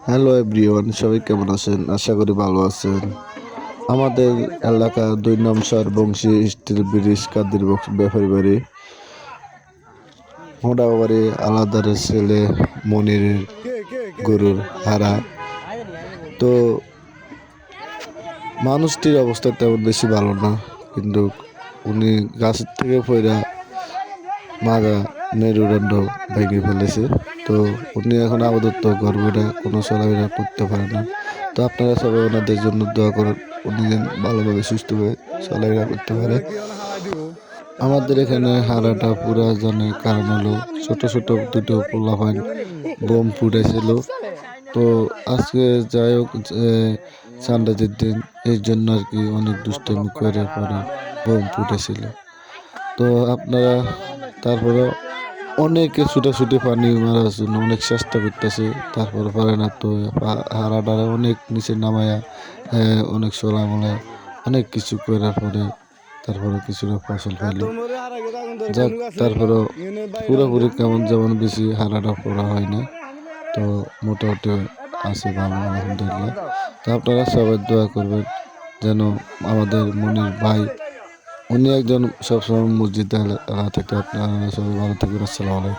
Hello everyone, সবাই কেমন আছেন? আশা করি ভালো আছেন। আমাদের এলাকা ২ নং বংশী স্টিল ব্রিজ কাদের ব্যাপারী বাড়ি মোটাবাড়ি আলাদারের ছেলে মনিরের গরুর হারা। তো মানুষটির অবস্থা তেমন বেশি ভালো না, কিন্তু উনি গাছের থেকে পড়া মাজা মেরুদণ্ড ভেঙে ফেলেছে। তো উনি এখন আপাতত গর্ভটা কোনো চলাফেরা করতে পারে না। তো আপনারা সবাই ওনাদের জন্য দোয়া করেন, উনি যেন ভালোভাবে সুস্থভাবে চলাফেরা করতে পারে। আমাদের এখানে হারাটা পুরা জানার কারণ হলো ছোট ছোট দুটো পোলাপান বোম ফুটাইছিল। তো আজকে যাই হোক, চান্দাদের দিন, এই জন্য আর কি অনেক দুষ্টামি করে পরে বোম ফুটেছিল। তো আপনারা তারপরে অনেকে ছুটাছুটি পানি মারার জন্য অনেক চেষ্টা করতেছে, তারপরে পারে না। তো হারাডারে অনেক নিচে নামায়া অনেক সোলামলায় অনেক কিছু করার পরে তারপরে কিছুটা ফসল পাইল। যাক, তারপরে পুরোপুরি কেমন যেমন বেশি হারাটা পড়া হয় না, তো মোটামুটি আছে ভালো আলহামদুলিল্লাহ। তো আপনারা সবাই দোয়া করবেন যেন আমাদের মনির ভাই, উনি একজন সবসময় মসজিদে থাকে। আপনারা সবাই ভালো থাকবেন। আসসালামু আলাইকুম।